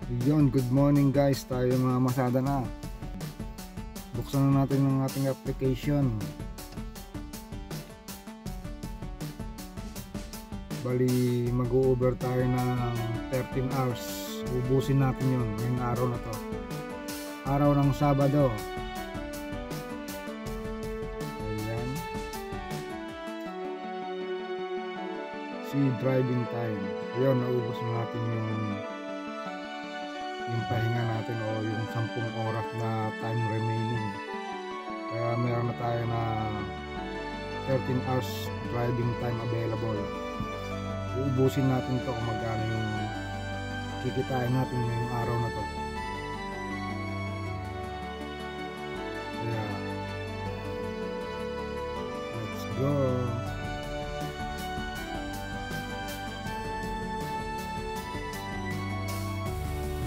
Yun, good morning guys. Tayo mga masada na. Buksan na natin ang ating application. Bali, mag-u-over tayo ng 13 hours. Ubusin natin yun ngayong araw na to. Araw ng Sabado. Ayan. See driving time. Ayun, naubos na natin yung pahinga natin o yung 10 oras na time remaining. Kaya meron na tayo na 13 hours driving time available. Uubusin natin to kung magkano yung kikitain natin ngayong araw na to. Kaya let's go.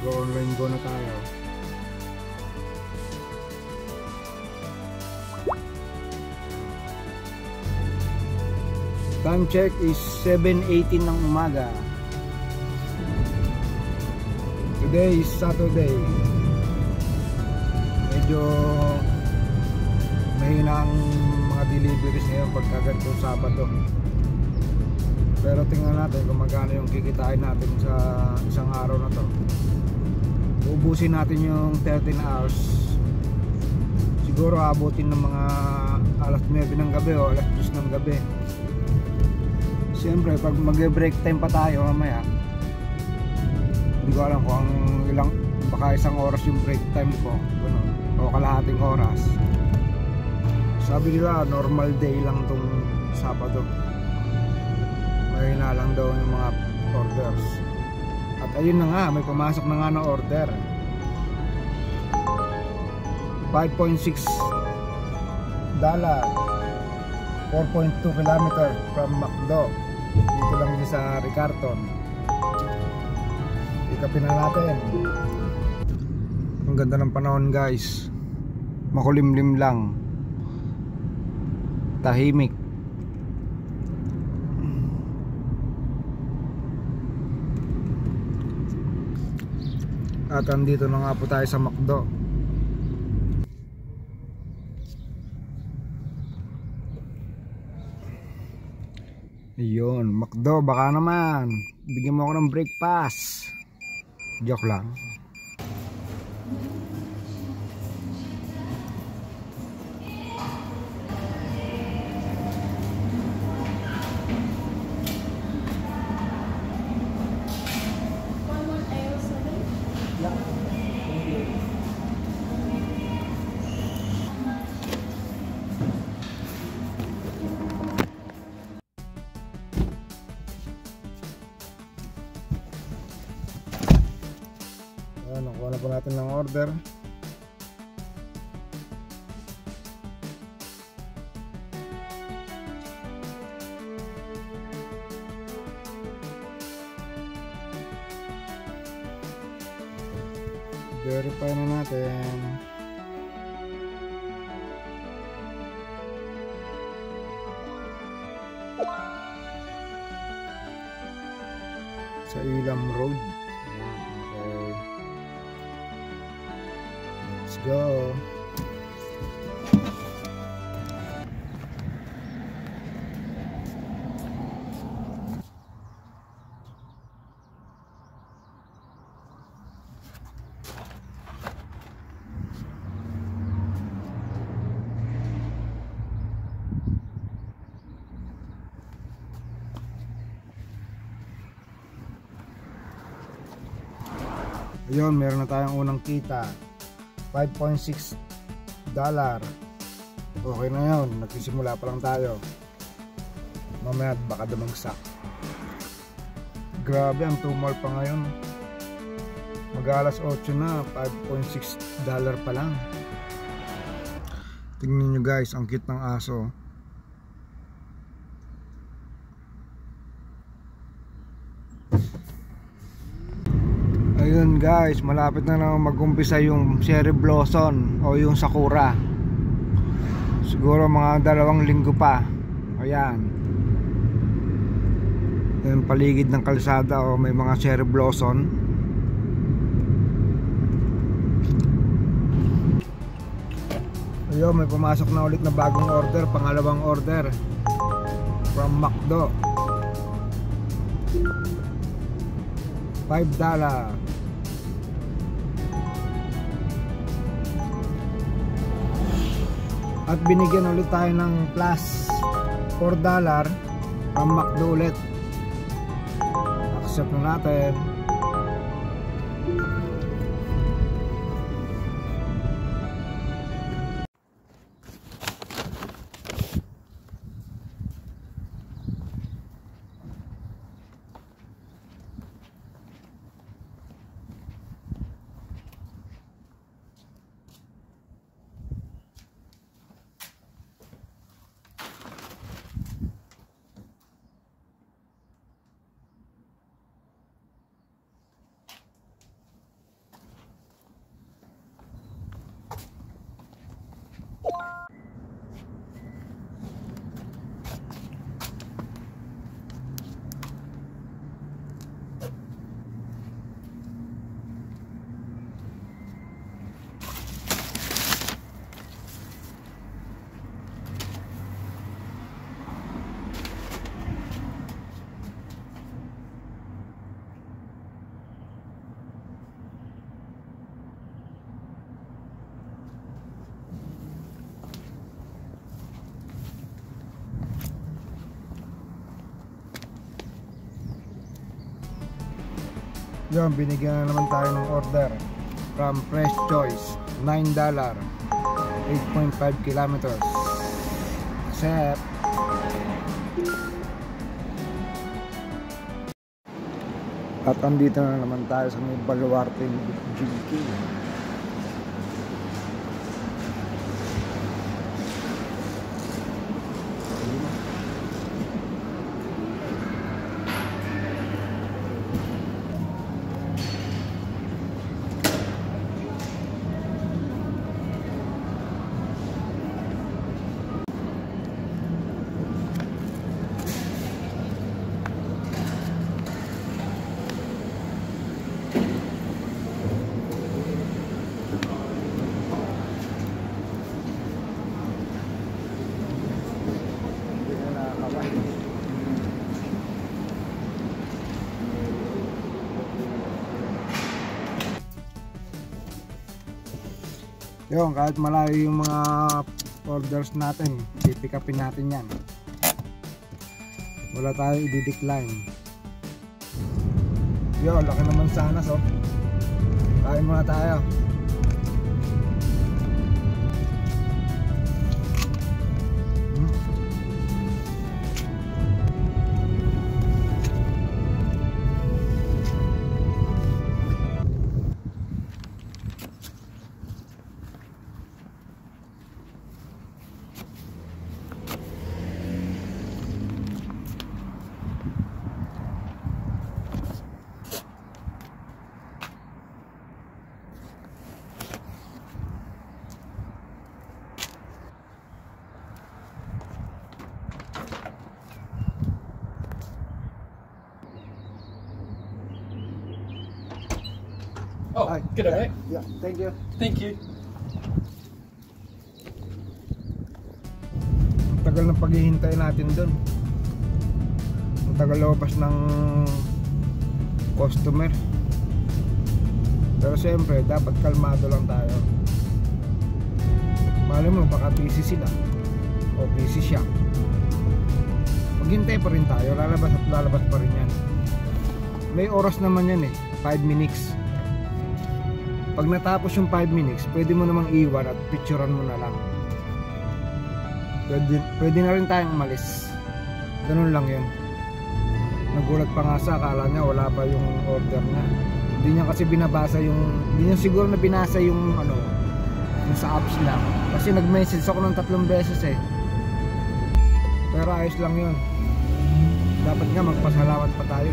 Go online, go na tayo. Time check is 7:18 ng umaga. Today is Saturday. Medyo mahina ang mga deliveries ngayon pagkaganto Sabado. Pero tingnan natin kung magkano yung kikitain natin sa isang araw na to. Ubusin natin yung 13 hours. Siguro abutin ng mga alas 9 ng gabi o alas 10 ng gabi. Siyempre pag mag-break time pa tayo mamaya, hindi ko alam kung ilang, baka isang oras yung break time ko, ganun, o kalahating oras. Sabi nila normal day lang tong Sabado. Mahina lang daw yung mga orders. At ayun na nga, may pumasok na nga na order. 5.6 dollar, 4.2 kilometer from McDo. Dito lang din sa Ricarton. Ikapin na natin. Ang ganda ng panahon guys. Makulimlim lang. Tahimik. At andito na nga po tayo sa McDo. Ayun, McDo, baka naman bigyan mo ako ng breakfast. Joke lang. Nakuha na po natin ng order. Verify na natin. Sa Ilam Road. Okay. Let's go. Ayun, meron na tayong unang kita. 5.6 dollar. Okay na yun, nagsisimula pa lang tayo. Mamaya baka dumagsak. Grabe, ang tumal pa ngayon. Mag-alas 8 na, 5.6 dollar pa lang. Tingnan nyo guys, ang cute ng aso. Ayun guys, malapit na lang mag-umpisa yung cherry blossom o yung sakura. Siguro mga 2 linggo pa. Ayan. Yung paligid ng kalsada o may mga cherry blossom. Yo, may pumasok na ulit na bagong order, pangalawang order from McDo. $5. At binigyan ulit tayo ng plus $4 from McDo ulit. Accept na natin. Yun, binigyan na naman tayo ng order from Fresh Choice, $9, 8.5 kilometers. Accept. At andito na naman tayo sa may Baluarte GK. Yun, kahit malayo yung mga orders natin, pipick upin natin yan. Wala tayo i-decline. Yun, laki naman sana, so kain muna tayo. Oh, good day, mate. Yeah, thank you. Thank you. Ang tagal ng paghihintay natin dun. Ang tagal lumabas ng customer. Pero siyempre, dapat kalmado lang tayo. Malay mo, baka busy sila o busy siya. Maghintay pa rin tayo, lalabas at lalabas pa rin yan. May oras naman yan 5 minutes. Pag natapos yung 5 minutes, pwede mo namang iwan at picturean mo na lang. Pwede na rin tayong umalis. Ganun lang yun. Nagulat pa nga sa, akala niya wala pa yung order niya. Hindi niya kasi binabasa yung, hindi niya siguro na binasa yung ano, yung sa apps lang. Kasi nag-message ako ng 3 beses Pero ayos lang yun. Dapat nga magpasalamat pa tayo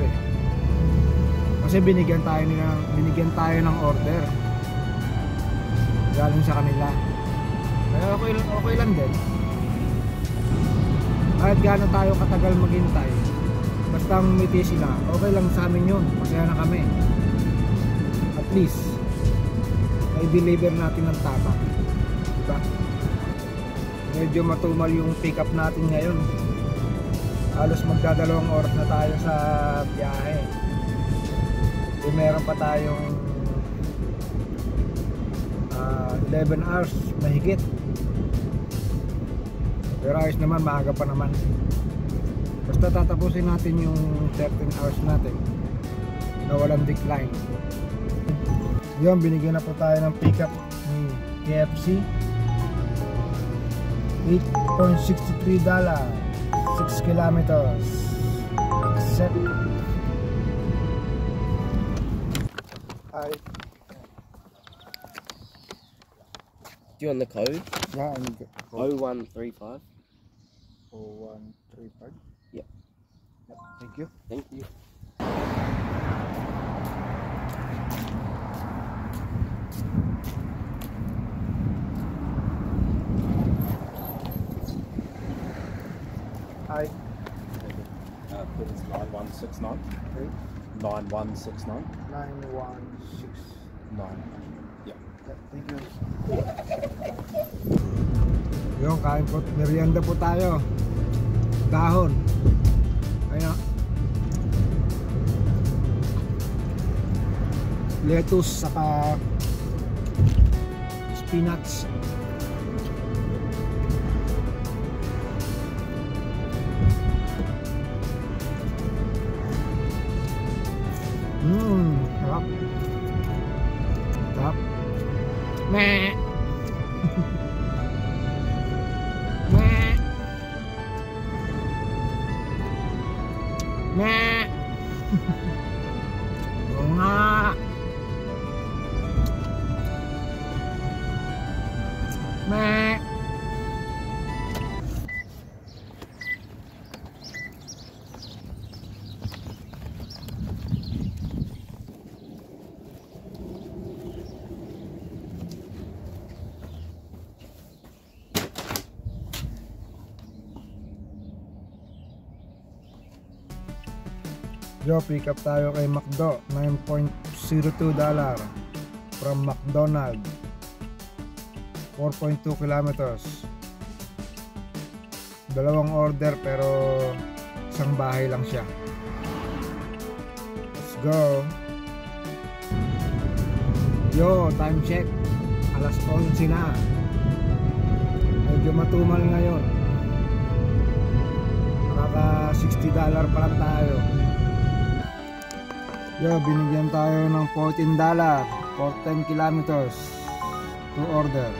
Kasi binigyan tayo ng order galing sa kanila. Kaya okay lang din. Kahit gaano tayo katagal maghintay, basta ngumiti sila, okay lang sa amin yun. Masaya na kami. At least, i-deliver natin ng tama. Diba? medyo matumal yung pick up natin ngayon. Halos magdadalawang oras na tayo sa biyahe. Meron pa tayong 11 hours mahigit. Pero ayos naman, maaga pa naman. Basta tatapusin natin yung 13 hours natin na walang decline. Yun, binigyan na po tayo ng pickup ni KFC. $8.63, 6 kilometers. Accept. Hi. Do you want the code? Yeah, I need it. 0135. 0135. Yep. Yep. Thank you. Thank you. Hi. It's 9169. Okay. 9169. 9169. Yeah. Yep, thank you. Yung kain po, merienda po tayo. Dahon. Ayun. Lettuce saka spinach. Sarap. Sarap. Meh. Meh. Meh. Oo nga. Meh. Yo, pick up tayo kay McDo, $9.02 from McDonald, 4.2 kilometers. Dalawang order pero isang bahay lang siya. Let's go. Yo, time check, alas 11 na. Medyo matumal ngayon. Nakaka $60 pa lang tayo. Yo, binigyan tayo ng $14 for 10 kilometers to order.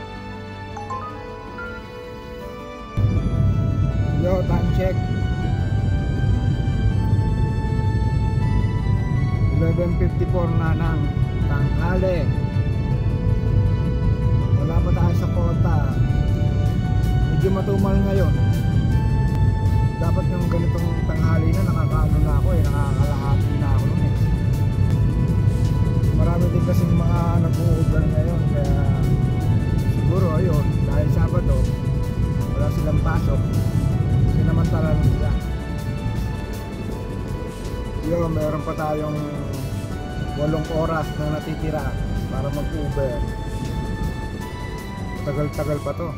Yo, time check, 11:54 na ng tanghali. Wala pa tayo sa kota. Medyo matumal ngayon. Dapat yung ganitong tanghali na nakakaano na ako nakakalahati na ako nun eh. Marami din kasi mga nag-u-order ngayon, kaya siguro ayun, dahil Sabado wala silang pasok, sinamantala lang sila. Yo, meron pa tayong 8 oras na natitira para mag-Uber. Tagal-tagal pa to.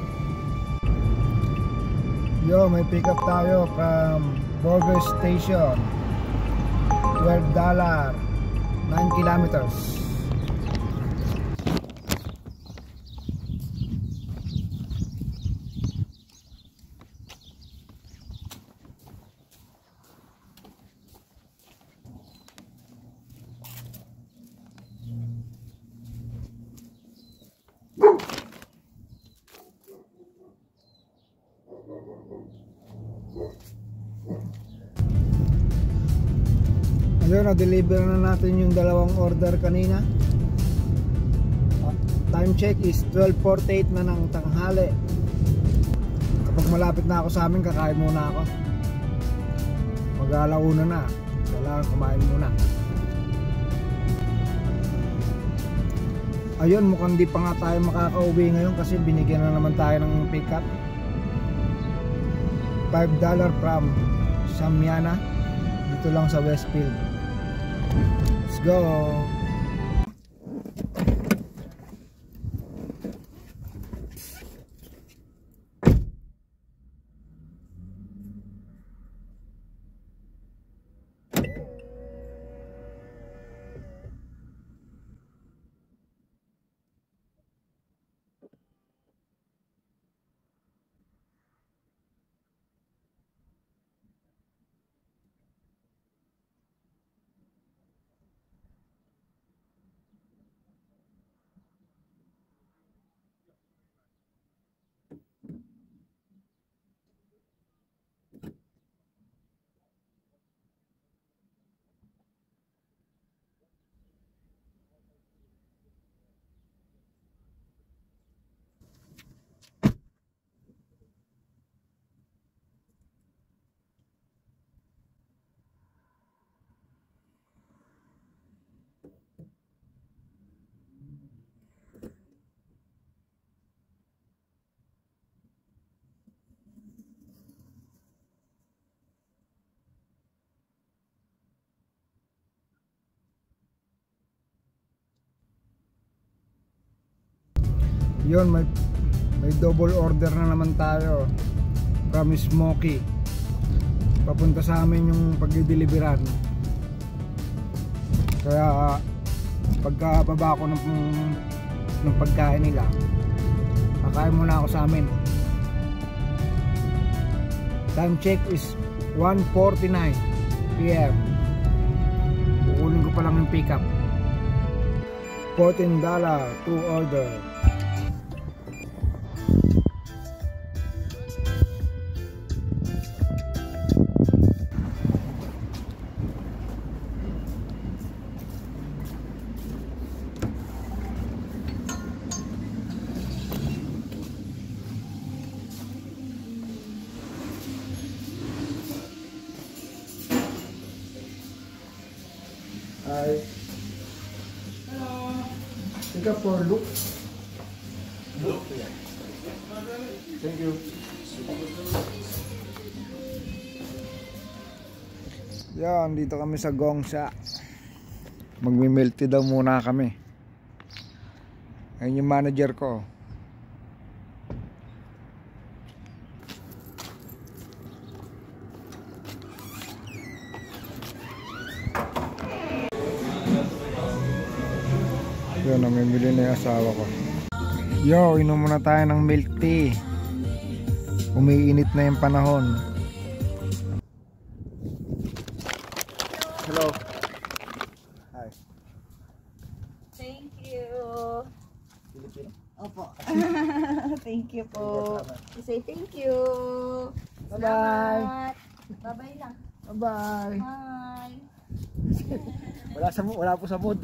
Yo, may pick up tayo from Burger Station, $12, 9 kilometers. Ayun, na-deliver na natin yung dalawang order kanina. Time check is 12:48 na ng tanghali. Kapag malapit na ako sa amin, kakain muna ako. Mag-alauna na, kailangan kumain muna. Ayun, mukhang di pa nga tayo makakauwi ngayon kasi binigyan na naman tayo ng pick up. $5 from Samiana, dito lang sa Westfield. Let's go. Yun, may double order na naman tayo from Smokey. Papunta sa amin yung pag-deliveran. Kaya pagkababa ko ng pagkain nila, kakain muna ako sa amin. Time check is 1:49 PM. Kukunin ko pa lang yung pickup. $14 to order. Hi. Hello. Pick up for Luke. Luke? Yeah. Thank you. Yan, dito kami sa Gongsa. Magmi-milk tea daw muna kami. Ayun yung manager ko. Yun, namimili na yung asawa ko. Yo, inom muna tayo ng milk tea. Umiinit na yung panahon. Hello. Hi. Thank you. Filipino? Opo. Thank you po. You say thank you. Bye-bye. Salamat. Bye-bye lang. Bye-bye. Bye. Wala po sa mood.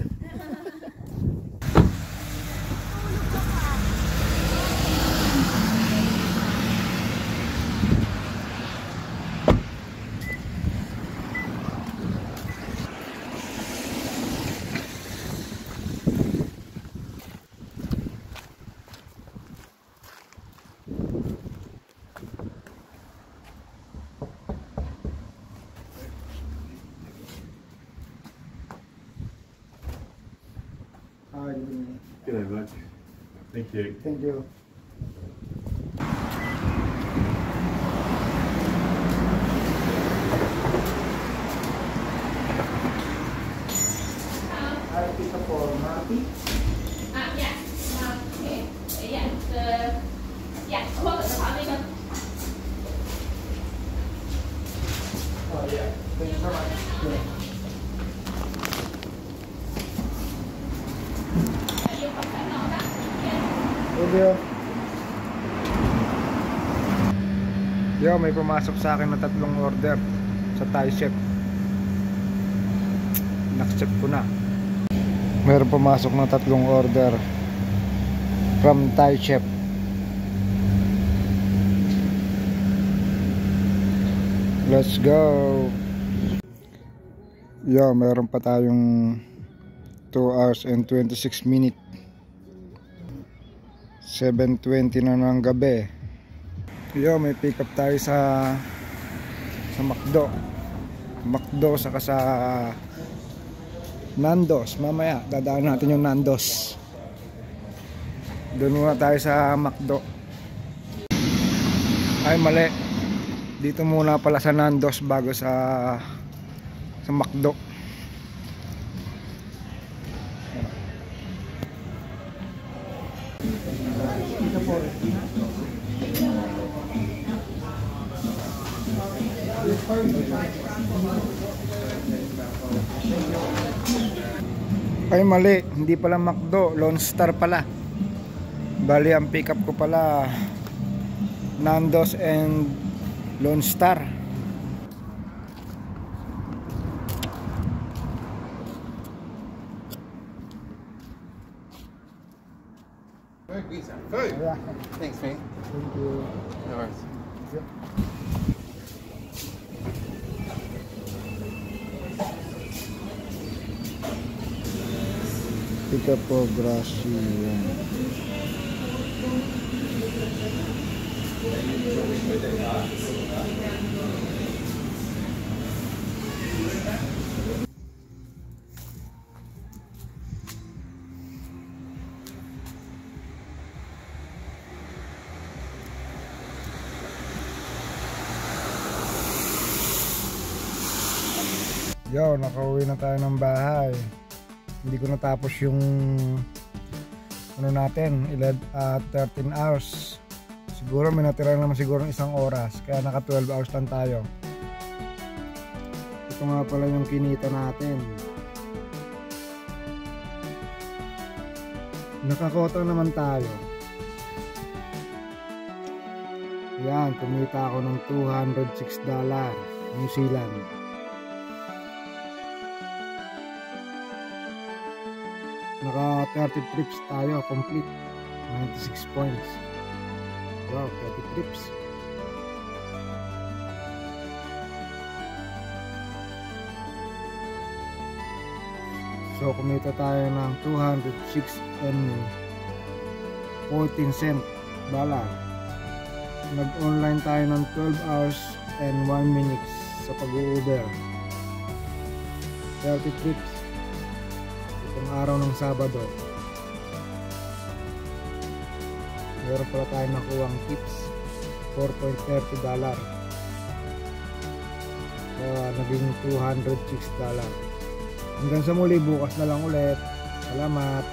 Good luck. Thank you. Thank you. I'll pick up for Marty. Yes. Okay. Yeah. Hold on. Oh yeah. Thank you so much. Yeah. Thank you. Yo, may pumasok sa akin na 3 order sa Thai chef. Nak-check ko na. Mayroon pumasok na 3 order from Thai chef. Let's go. Yo, mayroon pa tayong 2 hours and 26 minutes. 7:20 na ng gabi. Yo, may pick up tayo sa McDo saka sa Nando's. Mamaya dadaan natin yung Nando's. Doon muna tayo sa McDo. Ay mali, dito muna pala sa Nando's bago sa McDo. Ay mali, hindi pala McDo, Lone Star pala. Bali ang pick up ko pala Nando's and Lone Star. Good. Yeah. Thanks, man. Thank you. No worries. Pick up po Gracia. Yo, nakauwi na tayo ng bahay. Hindi ko natapos yung ano natin, 13 hours. Siguro may natira naman siguro ng 1 oras, kaya naka 12 hours lang tayo. Ito nga pala yung kinita natin. Nakakota naman tayo. Yan, kumita ako ng $206 New Zealand. Naka 30 trips tayo, complete 96 points. Wow, 30 trips. So kumita tayo ng $206.14. Nag-online tayo ng 12 hours and 1 minutes sa pag-Uber. 30 trips itong araw ng Sabado. Meron pala tayo nakuhang tips, $4.30. Naging $206. Hanggang sa muli, bukas na lang ulit. Salamat.